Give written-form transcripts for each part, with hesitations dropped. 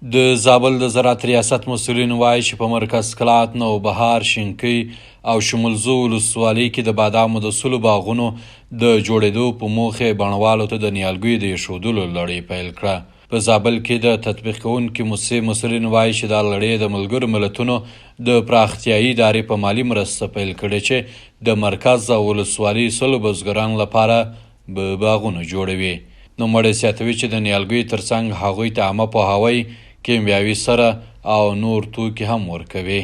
د زابل د زراعت ریاست مسؤلین وایي چې په مرکز کلات، نوبهار، شینکۍ او شمولزو ولسوالۍ کې د بادامو د سلو باغونو د جوړېدو په موخې بڼوالو ته د نیالګیو د ایښودلو لړۍ پیل کړه. په زابل کې د تطبیق کوونکي موسسې مسؤلین وایي چې دا لړۍ د ملګرو ملتونو د پراختیایي ادارې په مالي مرسته پیل کړې چې د مرکز او ولسوالۍ سلو بزګرانو لپاره به باغونه جوړوي. نوموړی زیاتوي چې د نیالګیو ترڅنګ هغوی ته عامه پوهاوی، کیمیاوي سره او نور توکي هم ورکوي.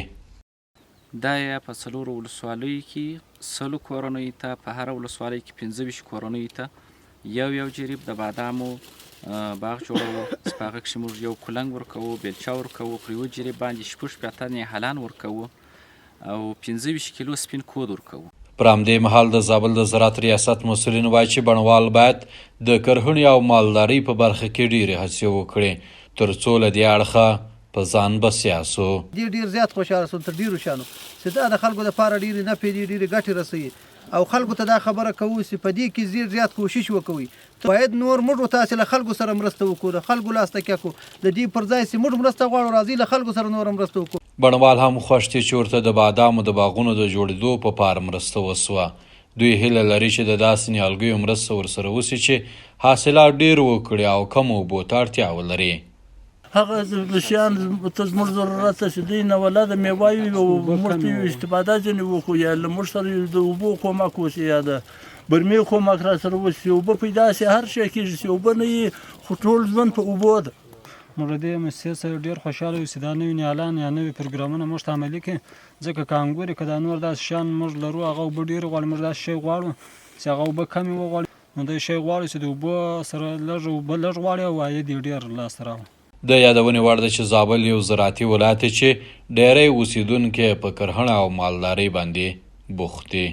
دا یې په 4 ولسوالیو کې 100 کورنیو ته، په هره ولسوالۍ کې 25 کورنیو ته یو جریب د بادامو باغ جوړوو. په هغه کښې موږ یو کلنګ ورکوو، بیلچه ورکوو، پر یوه جریب باندې 6 تنې هلان ورکوو او 25 کیلو سپین کود ورکوو. پر همدې مهال د زابل د زراعت ریاست مسؤلین وایي چې بڼوال باید د کرهڼې او مالدارۍ په برخه کې ډېرې هڅې وکړي تر څو له دې اړخه په ځان بسیا سو. ډېر زیات خوشحاله سوم تر ډېرو شیانو چې دا د خلکو دپاره ډېرې نفع دي، ډېرې ګټې رسوي او خلکو ته دا خبره کوو چې په دې کې ډېر زیات کوشش وکوئ. باید نور موږ تاسې له خلکو سره مرسته وکړو، له خلکو لاس تکیه کړو. د دې پر ځای چې موږ مرسته غواړو، راځئ له خلکو سره نور مرسته وکړو. بڼوال هم خوښ دي چې ورته د بادامو د باغونو د جوړېدو په پار مرسته وسوه. دوی هیله لري چې د داسې نیالګیو مرسته ورسره وسي چې حاصلات ډېر وکړي او کم اوبو ته اړتیا ولري. هغه شیان ته زموږ ضرورت ده چې دوی نه ولله د میوایو او موږ ته یو استفاده ځینې وکړو، یا له موږ سره د اوبو کومک وشي، یا د برمې کومک را سره وشي. اوبه پیدا شي، هر شی کېږي چې اوبه نه وي، خو ټول ژوند په اوبو ده. موږ له دې موسسې سره ډېر خوشحاله یو چې دا نوي نیالان یا نوي پروګرامونه موږ ته عملي کړي، ځکه که انګور که دا نور داسې شیان موږ لرو هغه اوبه ډېرې غواړي. موږ داسې شی غواړو چې هغه اوبه کمې وغواړي، نو دا شی غواړو چې د اوبو سره اوبه لږ غواړي او عاید یې ډېر لاسته راوړي. د یادونې وړ ده چې زابل یو زراعتي ولایت چې ډېری اوسیدونکي په کرهڼه او مالدارۍ باندې بوخت دي.